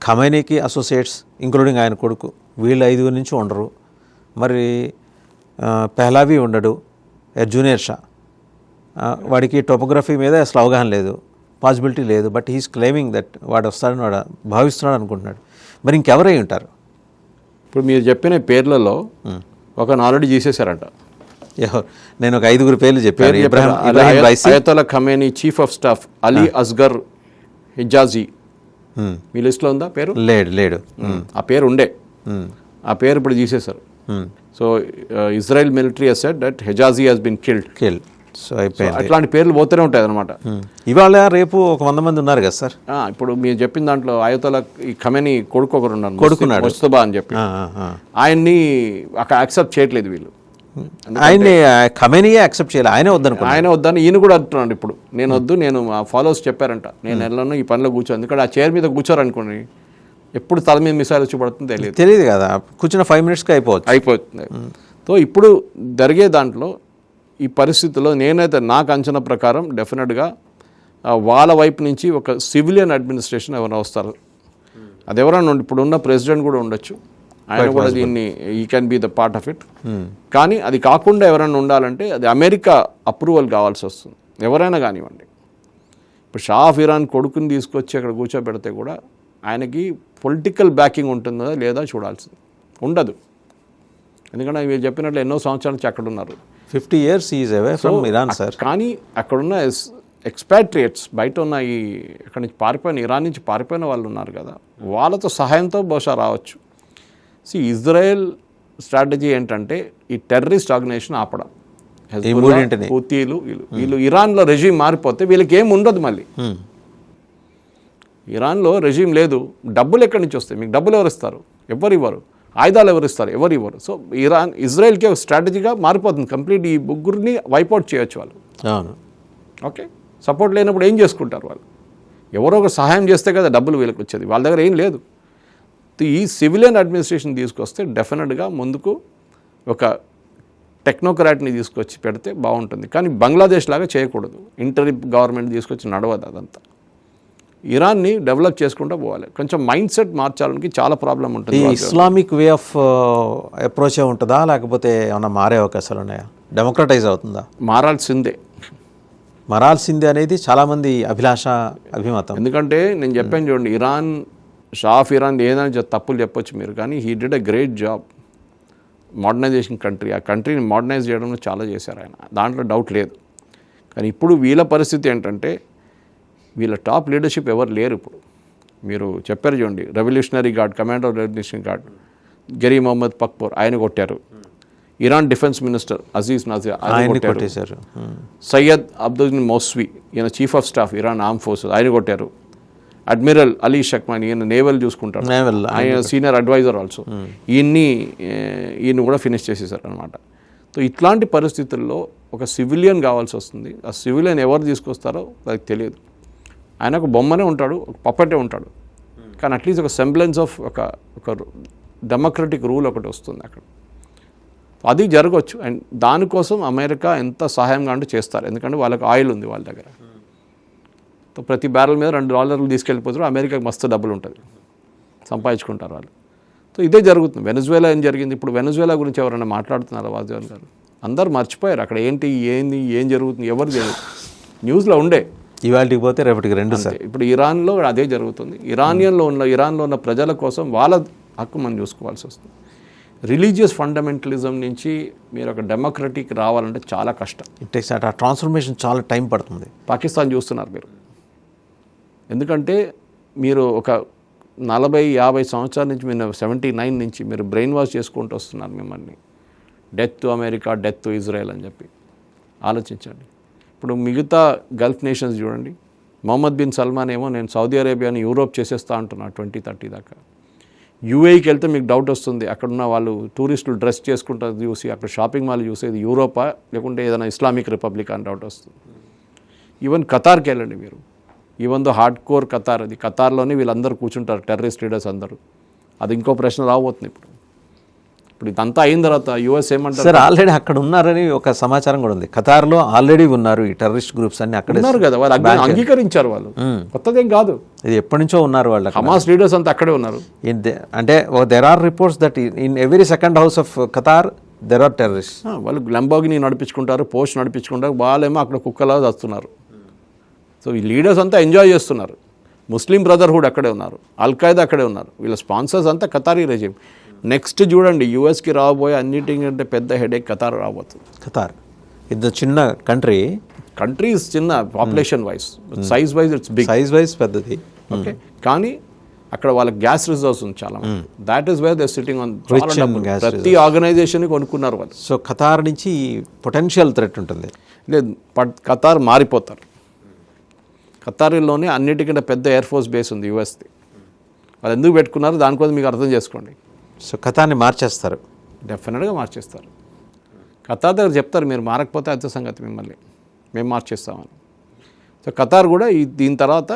Speaker 1: ఖమైనీకి అసోసియేట్స్ ఇంక్లూడింగ్ ఆయన కొడుకు వీళ్ళు 5 నుంచి ఉండరు. మరి పెహ్లావి ఉండడు, జూనియర్ షా, వాడికి టోపోగ్రఫీ మీద అసలు అవగాహన లేదు, పాసిబిలిటీ లేదు. బట్ హీస్ క్లెయిమింగ్ దట్ వాడు వస్తాడని వాడు భావిస్తున్నాడు అనుకుంటున్నాడు. మరి ఇంకెవరై ఉంటారు?
Speaker 2: ఇప్పుడు మీరు చెప్పిన పేర్లలో ఒక ఆల్రెడీ చేసేసారంట.
Speaker 1: నేను ఒక 5 పేర్లు చెప్పాను. Ibrahim Raisi,
Speaker 2: Ayatollah Khamenei, chief of staff Ali Asghar Hijazi. మీ లిస్ట్లో ఉందా పేరు?
Speaker 1: లేడు.
Speaker 2: ఆ పేరు ఉండే, ఆ పేరు ఇప్పుడు తీసేశారు. So Israel military has said that Hijazi has been killed.
Speaker 1: So అయిపోయింది.
Speaker 2: అట్లాంటి పేర్లు పోతూనే ఉంటాయి అనమాట.
Speaker 1: ఇవాళ రేపు ఒక 100 మంది ఉన్నారు కదా సార్.
Speaker 2: ఇప్పుడు మీరు చెప్పిన దాంట్లో అయతొల్లా ఈ ఖమేనీ కొడుకు ఒకరు ఉన్నారు,
Speaker 1: కొడుకున్నాడు
Speaker 2: ముస్తఫా అని చెప్పి. ఆయన్ని అక్కడ యాక్సెప్ట్ చేయట్లేదు వీళ్ళు.
Speaker 1: ఆయన్ని ఖమేనీయే యాక్సెప్ట్ చేయాలి, ఆయనే వద్దనుకున్నాడు.
Speaker 2: ఆయన వద్దని ఈయన కూడా అంటున్నాడు. ఇప్పుడు నేను వద్దు, నేను మా ఫాలోవర్స్ చెప్పారంట, నేను వెళ్ళను ఈ పనిలో కూర్చోను. ఎందుకంటే ఆ చైర్ మీద కూర్చోరనుకోండి, ఎప్పుడు తల మీద మిసైల్ వచ్చి పడుతుంది
Speaker 1: తెలియదు కదా. కూర్చున్న 5 మినిట్స్కి అయిపోతుంది.
Speaker 2: సో ఇప్పుడు జరిగే దాంట్లో ఈ పరిస్థితుల్లో నేనైతే నాకు అంచనా ప్రకారం డెఫినెట్గా వాళ్ళ వైపు నుంచి ఒక సివిలియన్ అడ్మినిస్ట్రేషన్ ఎవరైనా వస్తారు. అది ఎవరైనా ఇప్పుడు ఉన్న ప్రెసిడెంట్ కూడా ఉండొచ్చు, ఆయన కూడా దీన్ని ఈ can be the part of it. కానీ అది కాకుండా ఎవరైనా ఉండాలంటే అది అమెరికా అప్రూవల్ కావాల్సి వస్తుంది, ఎవరైనా కానివ్వండి. ఇప్పుడు షా ఆఫ్ ఇరాన్ కొడుకుని తీసుకొచ్చి అక్కడ కూర్చోబెడితే కూడా ఆయనకి పొలిటికల్ బ్యాకింగ్ ఉంటుందా లేదా చూడాల్సింది. ఉండదు, ఎందుకంటే మీరు చెప్పినట్లు ఎన్నో సంవత్సరాల నుంచి అక్కడ ఉన్నారు.
Speaker 1: 50 years is away from Iran sir.
Speaker 2: కానీ అక్కడున్న ఎక్స్పాట్రియేట్స్, బయట ఉన్న ఈ అక్కడి నుంచి పారిపోయిన, ఇరాన్ నుంచి పారిపోయిన వాళ్ళు ఉన్నారు కదా, వాళ్ళతో సహాయంతో బహుశా రావచ్చు. ఇజ్రాయెల్ స్ట్రాటజీ ఏంటంటే ఈ టెర్రరిస్ట్ ఆర్గనైజేషన్ ఆపడం. హూతీలు వీళ్ళు ఇరాన్లో రెజీమ్ మారిపోతే వీళ్ళకి ఏం ఉండదు. మళ్ళీ ఇరాన్లో రెజీమ్ లేదు, డబ్బులు ఎక్కడి నుంచి వస్తాయి? మీకు డబ్బులు ఎవరు ఇస్తారు? ఎవరు ఇవ్వరు. ఆయుధాలు ఎవరు ఇస్తారు? ఎవరు ఇవ్వరు. సో ఇజ్రాయెల్కి ఒక స్ట్రాటజీగా మారిపోతుంది కంప్లీట్. ఈ ముగ్గురిని వైపౌట్ చేయొచ్చు వాళ్ళు. ఓకే, సపోర్ట్ లేనప్పుడు ఏం చేసుకుంటారు వాళ్ళు? ఎవరో ఒక సహాయం చేస్తే కదా డబ్బులు వీళ్ళకి వచ్చేది, వాళ్ళ దగ్గర ఏం లేదు. ఈ సివిలియన్ అడ్మినిస్ట్రేషన్ తీసుకొస్తే డెఫినెట్గా ముందుకు ఒక టెక్నోక్రాట్ని తీసుకొచ్చి పెడితే బాగుంటుంది. కానీ బంగ్లాదేశ్ లాగా చేయకూడదు, ఇంటరీ గవర్నమెంట్ తీసుకొచ్చి నడవదు అదంతా. ఇరాన్ని డెవలప్ చేసుకుంటూ పోవాలి. కొంచెం మైండ్ సెట్ మార్చాలని చాలా ప్రాబ్లం ఉంటుంది.
Speaker 1: ఇస్లామిక్ వే ఆఫ్ అప్రోచ్ ఉంటుందా, లేకపోతే ఏమన్నా మారే అవకాశాలు ఉన్నాయా? డెమోక్రటైజ్ అవుతుందా?
Speaker 2: మారాల్సిందే.
Speaker 1: మారాల్సిందే అనేది చాలామంది అభిమతం.
Speaker 2: ఎందుకంటే నేను చెప్పాను చూడండి, షా ఆఫ్ ఇరాన్ ఏదైనా తప్పులు చెప్పొచ్చు మీరు, కానీ he did a great job modernization country. ఆ కంట్రీని మోడర్నైజ్ చేయడంలో చాలా చేశారు ఆయన, దాంట్లో డౌట్ లేదు. కానీ ఇప్పుడు వీళ్ళ పరిస్థితి ఏంటంటే వీళ్ళ టాప్ లీడర్షిప్ ఎవరు లేరు ఇప్పుడు. మీరు చెప్పారు చూడండి, Revolutionary Guard, commander of Revolutionary Guard గరీ మొహమ్మద్ పక్పూర్ ఆయన కొట్టారు. Iran defence minister Aziz Nazir ఆయన కొట్టారు. సయ్యద్ అబ్దుల్ మౌస్వి ఈయన chief of staff Iran arm forces ఆయన కొట్టారు. అడ్మిరల్ అలీ షక్మాన్ ఈయన నేవల్ చూసుకుంటారు, ఆయన సీనియర్ అడ్వైజర్ ఆల్సో, ఈయన కూడా ఫినిష్ చేసేసారు అనమాట. సో ఇట్లాంటి పరిస్థితుల్లో ఒక సివిలియన్ కావాల్సి వస్తుంది. ఆ సివిలియన్ ఎవరు తీసుకొస్తారో వాళ్ళకి తెలియదు. ఆయన ఒక బొమ్మనే ఉంటాడు, ఒక పప్పటే ఉంటాడు, కానీ అట్లీస్ట్ ఒక సెంబ్లెన్స్ ఆఫ్ ఒక డెమోక్రటిక్ రూల్ ఒకటి వస్తుంది అక్కడ. అది జరగవచ్చు. అండ్ దానికోసం అమెరికా ఎంత సహాయంగా అంటే చేస్తారు, ఎందుకంటే వాళ్ళకి ఆయిల్ ఉంది వాళ్ళ దగ్గర. సో ప్రతి బ్యారెల్ మీద $2 తీసుకెళ్ళిపోతారు, అమెరికాకి మస్తు డబ్బులు ఉంటుంది, సంపాదించుకుంటారు వాళ్ళు. సో ఇదే జరుగుతుంది. వెనజువేలా ఏం జరిగింది, ఇప్పుడు వెనజువేలా గురించి ఎవరైనా మాట్లాడుతున్నారా వాసుదేవన్ గారు? అందరూ మర్చిపోయారు అక్కడ ఏం జరుగుతుంది, ఎవరు తెలియదు. న్యూస్లో ఉండే,
Speaker 1: ఇవాళకి పోతే రేపటికి 2 సార్.
Speaker 2: ఇప్పుడు ఇరాన్లో అదే జరుగుతుంది. ఇరాన్లో ఉన్న ప్రజల కోసం వాళ్ళ హక్కు మనం చూసుకోవాల్సి వస్తుంది. రిలీజియస్ ఫండమెంటలిజం నుంచి మీరు ఒక డెమోక్రటిక్ రావాలంటే చాలా కష్టం.
Speaker 1: ఇట్ టేక్స్ ఆ ట్రాన్స్ఫర్మేషన్ చాలా టైం పడుతుంది.
Speaker 2: పాకిస్తాన్ చూస్తున్నారు మీరు, ఎందుకంటే మీరు ఒక 40-50 సంవత్సరాల నుంచి మీరు 79 నుంచి మీరు బ్రెయిన్ వాష్ చేసుకుంటూ వస్తున్నారు మిమ్మల్ని. Death to America, death to Israel అని చెప్పి. ఆలోచించండి. ఇప్పుడు మిగతా గల్ఫ్ నేషన్స్ చూడండి, మొహమ్మద్ బిన్ సల్మాన్ ఏమో నేను సౌదీ అరేబియాని యూరోప్ చేసేస్తా అంటున్నాను 2030 దాకా. యూఏఈకి వెళ్తే మీకు డౌట్ వస్తుంది, అక్కడున్న వాళ్ళు టూరిస్టులు డ్రెస్ చేసుకుంటారు చూసి అక్కడ షాపింగ్ మాల్ చూసేది యూరోపా లేకుంటే ఏదైనా ఇస్లామిక్ రిపబ్లిక్ అని డౌట్ వస్తుంది. ఈవెన్ ఖతార్కి వెళ్ళండి మీరు, even though hard core Qatar, అది ఖతార్లోనే వీళ్ళందరూ కూర్చుంటారు టెర్రరిస్ట్ లీడర్స్ అందరూ. అది ఇంకో ప్రశ్న రాబోతుంది ఇప్పుడు ఇదంతా అయిన తర్వాత యుఎస్ ఏమంటారు
Speaker 1: సార్, ఆల్రెడీ అక్కడ ఉన్నారని ఒక సమాచారం కూడా ఉంది. ఖతార్లో ఆల్రెడీ ఉన్నారు ఈ టెర్రరిస్ట్ గ్రూప్స్ అన్ని, అక్కడ
Speaker 2: ఉన్నారు కదా, వాళ్ళు అంగీకరించారు. వాళ్ళు కొత్తదేం కాదు,
Speaker 1: ఇది ఎప్పటి నుంచో ఉన్నారు వాళ్ళు.
Speaker 2: హమాస్ లీడర్స్ అంతా అక్కడే ఉన్నారు.
Speaker 1: అంటే there are reports that in every second house of Qatar there are terrorist.
Speaker 2: వాళ్ళు లంబోగిని నడిపించుకుంటారు, పోస్ట్ నడిపించుకుంటారు, వాళ్ళేమో అక్కడ కుక్కలా వస్తున్నారు. సో ఈ లీడర్స్ అంతా ఎంజాయ్ చేస్తున్నారు. ముస్లిం బ్రదర్హుడ్ అక్కడే ఉన్నారు, అల్ఖైదా అక్కడే ఉన్నారు, వీళ్ళ స్పాన్సర్స్ అంతా ఖతారీ రెజిమ్. నెక్స్ట్ చూడండి, యూఎస్కి రాబోయే అన్నిటికంటే పెద్ద హెడేక్ ఖతార్ రాబోతుంది.
Speaker 1: ఖతార్ ఇది చిన్న కంట్రీస్
Speaker 2: చిన్న population wise, size wise it's big,
Speaker 1: size wise పెద్దది.
Speaker 2: ఓకే, కానీ అక్కడ వాళ్ళకి గ్యాస్ రిజర్వ్స్ ఉంది చాలా. That is where they sitting on ప్రతి ఆర్గనైజేషన్ కొనుక్కున్నారు వాళ్ళు.
Speaker 1: సో ఖతార్ నుంచి పొటెన్షియల్ థ్రెట్ ఉంటుంది.
Speaker 2: లేదు, ఖతార్ మారిపోతారు. ఖతార్లోనే అన్నిటికంటే పెద్ద ఎయిర్ ఫోర్స్ బేస్ ఉంది యూఎస్ది. వాళ్ళు ఎందుకు పెట్టుకున్నారు దానికోసం మీకు అర్థం చేసుకోండి.
Speaker 1: సో ఖతార్ని మార్చేస్తారు,
Speaker 2: డెఫినెట్గా మార్చేస్తారు. ఖతార్ దగ్గర చెప్తారు మీరు మారకపోతే అదే సంగతి, మిమ్మల్ని మేము మార్చేస్తామని. సో ఖతార్ కూడా దీని తర్వాత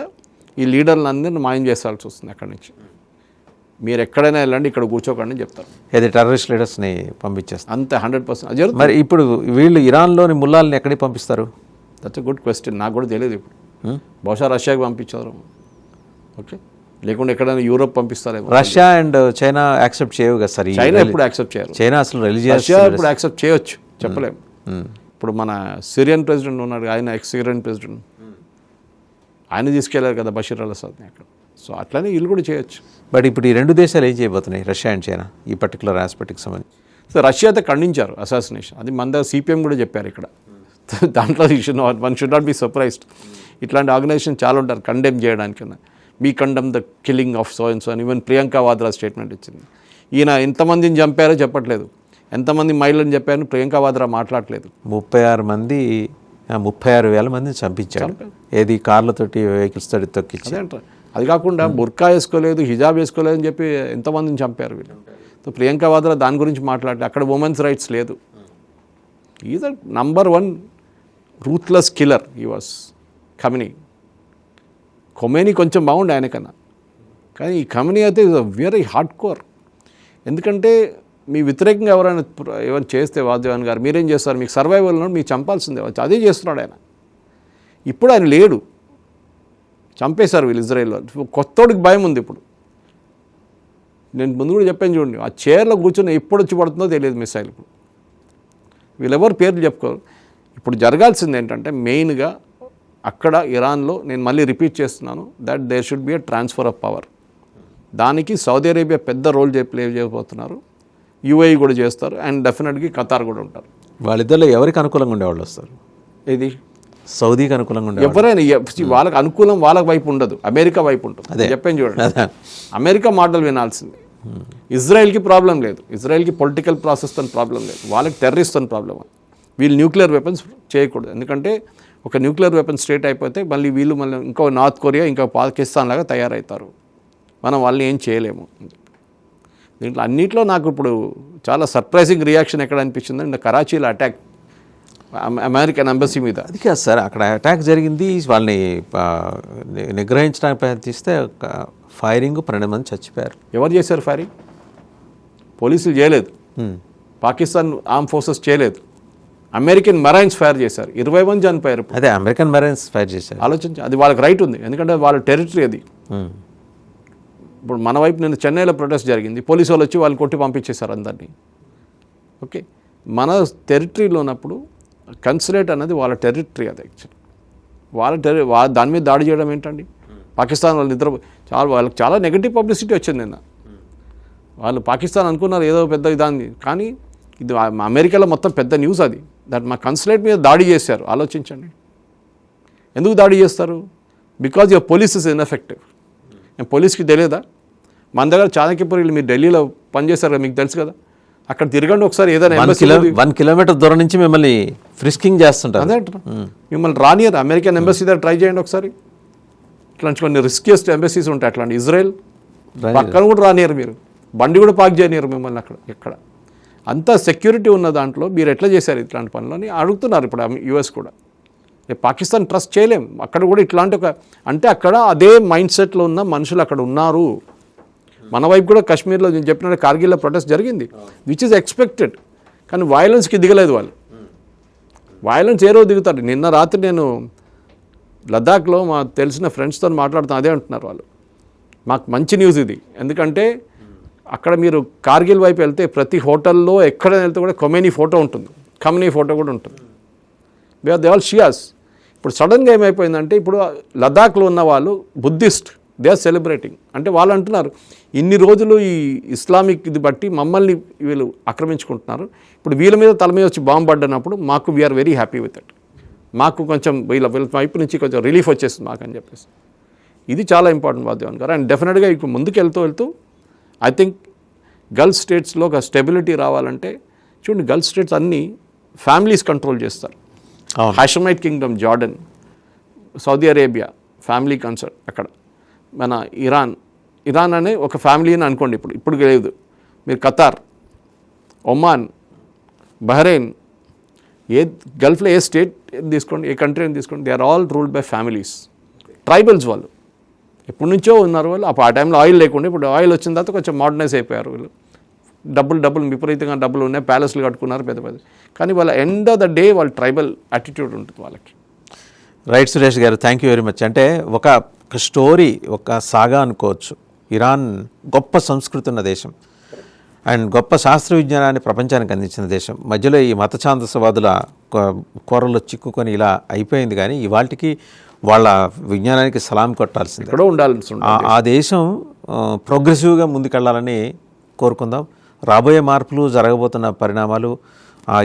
Speaker 2: ఈ లీడర్లు అందరినీ మాయం చేసాల్సి వస్తుంది అక్కడి నుంచి. మీరు ఎక్కడైనా వెళ్ళండి, ఇక్కడ కూర్చోకండి చెప్తారు.
Speaker 1: ఏది టెర్రరిస్ట్ లీడర్స్ని పంపించేస్తారు
Speaker 2: అంతే, 100%.
Speaker 1: మరి ఇప్పుడు వీళ్ళు ఇరాన్లోని ముల్లాల్ని ఎక్కడికి పంపిస్తారు?
Speaker 2: దట్స్ ఎ గుడ్ క్వశ్చన్, నాకు కూడా తెలియదు. ఇప్పుడు బహుశా రష్యాకి పంపించారు, ఓకే, లేకుంటే ఎక్కడైనా యూరోప్ పంపిస్తారేమో.
Speaker 1: రష్యా అండ్ చైనా యాక్సెప్ట్ చేయవు కదా సార్.
Speaker 2: చైనా ఎప్పుడు యాక్సెప్ట్ చేయరు.
Speaker 1: చైనా అసలు
Speaker 2: రష్యా ఇప్పుడు యాక్సెప్ట్ చేయొచ్చు, చెప్పలేము. ఇప్పుడు మన సిరియన్ ప్రెసిడెంట్ ఉన్నాడు, ఆయన ఎక్స్ సిరియన్ ప్రెసిడెంట్, ఆయన తీసుకెళ్లారు కదా బషీర్ అల్ అసాద్ని అక్కడ. సో అట్లనే వీళ్ళు కూడా చేయొచ్చు.
Speaker 1: బట్ ఇప్పుడు ఈ 2 దేశాలు ఏం చేయబోతున్నాయి, రష్యా అండ్ చైనా, ఈ పర్టికులర్ ఆస్పెక్ట్కి సంబంధించి?
Speaker 2: సో రష్యా అయితే ఖండించారు అసాసినేషన్, అది మన దగ్గర సిపిఎం కూడా చెప్పారు ఇక్కడ. దాంట్లో one should not be surprised. ఇట్లాంటి ఆర్గనైజేషన్ చాలా ఉంటారు కండెమ్ చేయడానికి. మీ condemn the killing of so and so అని ఈవెన్ ప్రియాంక వాద్రా స్టేట్మెంట్ ఇచ్చింది. ఈయన ఎంతమందిని చంపారో చెప్పట్లేదు, ఎంతమంది మహిళలను చెప్పారని ప్రియాంక వాద్రా మాట్లాడలేదు.
Speaker 1: 36,000 మందిని చంపించాడు. ఏది కార్లతోటి, వెహికల్స్ తోటి తొక్కించి.
Speaker 2: అది కాకుండా బుర్కా వేసుకోలేదు, హిజాబ్ వేసుకోలేదు అని చెప్పి ఎంతమందిని చంపారు వీళ్ళు. సో ప్రియాంక వాద్రా దాని గురించి మాట్లాడలేదు. అక్కడ ఉమెన్స్ రైట్స్ లేదు. Is a number 1 ruthless killer ఈ వాస్ ఖమెనీ. ఖొమేనీ కొంచెం బాగుండే ఆయనకన్నా, కానీ ఈ ఖమెనీ అయితే is a very hard core. ఎందుకంటే మీ వ్యతిరేకంగా ఎవరైనా చేస్తే వాసుదేవన్ గారు మీరేం చేస్తారు, మీకు సర్వైవల్ మీకు చంపాల్సిందే, అదే చేస్తున్నాడు ఆయన. ఇప్పుడు ఆయన లేడు, చంపేశారు వీళ్ళు ఇజ్రాయెల్లో. కొత్తోడికి భయం ఉంది ఇప్పుడు. నేను ముందు కూడా చెప్పాను చూడండి, ఆ చైర్లో కూర్చొని ఎప్పుడు వచ్చి పడుతుందో తెలియదు మిసైల్. ఇప్పుడు వీళ్ళెవరు పేర్లు చెప్పుకోరు. ఇప్పుడు జరగాల్సింది ఏంటంటే మెయిన్గా అక్కడ ఇరాన్లో నేను మళ్ళీ రిపీట్ చేస్తున్నాను that there should be a transfer of power. దానికి సౌదీ అరేబియా పెద్ద రోల్ ప్లే చేయబోతున్నారు, యూఏఈ కూడా చేస్తారు, అండ్ డెఫినెట్గా ఖతార్ కూడా ఉంటారు.
Speaker 1: వాళ్ళిద్దరిలో ఎవరికి అనుకూలంగా ఉండేవాళ్ళు వస్తారు?
Speaker 2: ఇది
Speaker 1: సౌదీకి అనుకూలంగా ఉండే
Speaker 2: ఎవరైనా వాళ్ళకి అనుకూలం వాళ్ళ వైపు ఉండదు, అమెరికా వైపు ఉంటుంది.
Speaker 1: అదే
Speaker 2: చెప్పాను చూడండి, అమెరికా మాటలు వినాల్సింది. ఇజ్రాయెల్కి ప్రాబ్లం లేదు, ఇజ్రాయెల్కి పొలిటికల్ ప్రాసెస్తో ప్రాబ్లం లేదు, వాళ్ళకి టెర్రరిస్ట్తో ప్రాబ్లం. వీళ్ళు న్యూక్లియర్ వెపన్స్ చేయకూడదు, ఎందుకంటే ఒక న్యూక్లియర్ వెపన్ స్టేట్ అయిపోతే మళ్ళీ వీళ్ళు మళ్ళీ ఇంకో నార్త్ కొరియా ఇంకా పాకిస్తాన్ లాగా తయారవుతారు, మనం వాళ్ళని ఏం చేయలేము. దీంట్లో అన్నింటిలో నాకు ఇప్పుడు చాలా సర్ప్రైజింగ్ రియాక్షన్ ఎక్కడ అనిపించిందంటే కరాచీలో అటాక్ అమెరికన్ ఎంబసీ మీద.
Speaker 1: అది కాదు సార్, అక్కడ అటాక్ జరిగింది, వాళ్ళని నిగ్రహించడానికి ప్రయత్నిస్తే ఫైరింగ్ 12 మంది చచ్చిపోయారు.
Speaker 2: ఎవరు చేశారు ఫైరింగ్? పోలీసులు చేయలేదు, పాకిస్తాన్ ఆర్మ్ ఫోర్సెస్ చేయలేదు, అమెరికన్ మెరైన్స్ ఫైర్ చేశారు, 20 మంది చనిపోయారు.
Speaker 1: అదే అమెరికన్ మెరైన్స్ ఫైర్ చేశారు.
Speaker 2: ఆలోచించి, అది వాళ్ళకి రైట్ ఉంది, ఎందుకంటే వాళ్ళ టెరిటరీ అది. ఇప్పుడు మన వైపు నేను చెన్నైలో ప్రొటెస్ట్ జరిగింది, పోలీసు వాళ్ళు వచ్చి వాళ్ళు కొట్టి పంపించేశారు అందరినీ. ఓకే, మన టెరిటరీలో ఉన్నప్పుడు కన్సులేట్ అనేది వాళ్ళ టెరిటరీ, అది యాక్చువల్లీ వాళ్ళ దాని మీద దాడి చేయడం ఏంటండి? పాకిస్తాన్ వాళ్ళు వాళ్ళకి చాలా నెగటివ్ పబ్లిసిటీ వచ్చింది నిన్న. వాళ్ళు పాకిస్తాన్ అనుకున్నారు ఏదో పెద్ద ఇదాన్ని, కానీ ఇది అమెరికాలో మొత్తం పెద్ద న్యూస్ అది. దట్ మా కన్సులేట్ మీద దాడి చేశారు. ఆలోచించండి, ఎందుకు దాడి చేస్తారు? Because your police is ineffective. పోలీస్కి తెలియదా? మన దగ్గర చాణక్యపురి మీరు ఢిల్లీలో పనిచేశారు కదా, మీకు తెలుసు కదా, అక్కడ తిరగండి ఒకసారి, ఏదైనా
Speaker 1: 1 కిలోమీటర్ దూరం నుంచి మిమ్మల్ని ఫ్రిస్కింగ్ చేస్తుంటారు.
Speaker 2: అదే అంటారు, మిమ్మల్ని రానియరు. అమెరికన్ ఎంబసీ దగ్గర ట్రై చేయండి ఒకసారి. ఇట్లాంటి కొన్ని రిస్కియస్ట్ ఎంబసీస్ ఉంటాయి, అట్లాంటి ఇజ్రాయెల్ పక్కన కూడా రానియరు, మీరు బండి కూడా పార్క్ చేయనియరు మిమ్మల్ని అక్కడ. ఎక్కడ అంత సెక్యూరిటీ ఉన్న దాంట్లో మీరు ఎట్లా చేశారు ఇట్లాంటి పనులని అడుగుతున్నారు ఇప్పుడు యూఎస్ కూడా. పాకిస్తాన్ ట్రస్ట్ చేయలేం, అక్కడ కూడా ఇట్లాంటి అంటే అక్కడ అదే మైండ్ సెట్లో ఉన్న మనుషులు అక్కడ ఉన్నారు. మన వైపు కూడా కాశ్మీర్లో నేను చెప్పినట్టు కార్గిల్లో ప్రొటెస్ట్ జరిగింది, విచ్ ఈజ్ ఎక్స్పెక్టెడ్, కానీ వైలెన్స్కి దిగలేదు వాళ్ళు. వైలెన్స్ ఏ రోజు దిగుతారు? నిన్న రాత్రి నేను లద్దాఖ్లో మా తెలిసిన ఫ్రెండ్స్తో మాట్లాడుతాను, అదే అంటున్నారు వాళ్ళు. మాకు మంచి న్యూస్ ఇది, ఎందుకంటే అక్కడ మీరు కార్గిల్ వైపు వెళ్తే ప్రతి హోటల్లో ఎక్కడ వెళ్తే కూడా ఖొమైనీ ఫోటో ఉంటుంది, ఖమ్నీ ఫోటో కూడా ఉంటుంది. They all Shias. ఇప్పుడు సడన్గా ఏమైపోయిందంటే ఇప్పుడు లద్దాఖ్లో ఉన్న వాళ్ళు బుద్ధిస్ట్, దే ఆర్ సెలబ్రేటింగ్. అంటే వాళ్ళు అంటున్నారు ఇన్ని రోజులు ఈ ఇస్లామిక్ ఇది బట్టి మమ్మల్ని వీళ్ళు ఆక్రమించుకుంటున్నారు, ఇప్పుడు వీళ్ళ మీద తల మీద వచ్చి బాంబు పడ్డనప్పుడు మాకు we are very happy with it, మాకు కొంచెం వీళ్ళ వైపు నుంచి కొంచెం రిలీఫ్ వచ్చేస్తుంది మాకు అని చెప్పేసి. ఇది చాలా ఇంపార్టెంట్ వాద్యవన్ గారు. అండ్ డెఫినెట్గా ఇప్పుడు ముందుకు వెళ్తూ ఐ థింక్ గల్ఫ్ స్టేట్స్లో ఒక స్టెబిలిటీ రావాలంటే చూడండి, గల్ఫ్ స్టేట్స్ అన్నీ ఫ్యామిలీస్ కంట్రోల్ చేస్తారు. Hashemite kingdom, Jordan, Saudi Arabia family concert. అక్కడ మన ఇరాన్ అనే ఒక ఫ్యామిలీ అని అనుకోండి, ఇప్పుడు లేదు. మీరు ఖతార్, ఒమాన్, బహ్రెయిన్, ఏ గల్ఫ్లో ఏ స్టేట్ తీసుకోండి, ఏ కంట్రీ అని తీసుకోండి, they are all ruled by families, tribals. వాళ్ళు ఎప్పటి నుంచో ఉన్నారు. వాళ్ళు ఆ టైంలో ఆయిల్ లేకుండా, ఇప్పుడు ఆయిల్ వచ్చిన తర్వాత కొంచెం మోడర్నైజ్ అయిపోయారు. వీళ్ళు డబ్బులు విపరీతంగా డబ్బులు ఉన్నాయి, ప్యాలెస్లు కట్టుకున్నారు పెద్ద పెద్ద, కానీ వాళ్ళ ఎండ్ ఆఫ్ ద డే వాళ్ళ ట్రైబల్ యాటిట్యూడ్ ఉంటుంది వాళ్ళకి.
Speaker 1: రైట్ సురేష్ గారు, థ్యాంక్ యూ వెరీ మచ్. అంటే ఒక స్టోరీ, ఒక సాగా అనుకోవచ్చు. ఇరాన్ గొప్ప సంస్కృతి ఉన్న దేశం అండ్ గొప్ప శాస్త్ర విజ్ఞానాన్ని ప్రపంచానికి అందించిన దేశం. మధ్యలో ఈ మత ఛాందసవాదుల కూరల్లో చిక్కుకొని ఇలా అయిపోయింది, కానీ ఇవాళకి వాళ్ళ విజ్ఞానానికి సలాం కొట్టాల్సింది.
Speaker 2: ఇక్కడ ఉండాల్సి
Speaker 1: ఆ దేశం ప్రోగ్రెసివ్గా ముందుకెళ్లాలని కోరుకుందాం. రాబోయే మార్పులు, జరగబోతున్న పరిణామాలు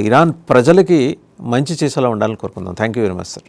Speaker 1: ఇరాన్ ప్రజలకి మంచి చేసేలా ఉండాలని కోరుకుందాం. Thank you very much sir.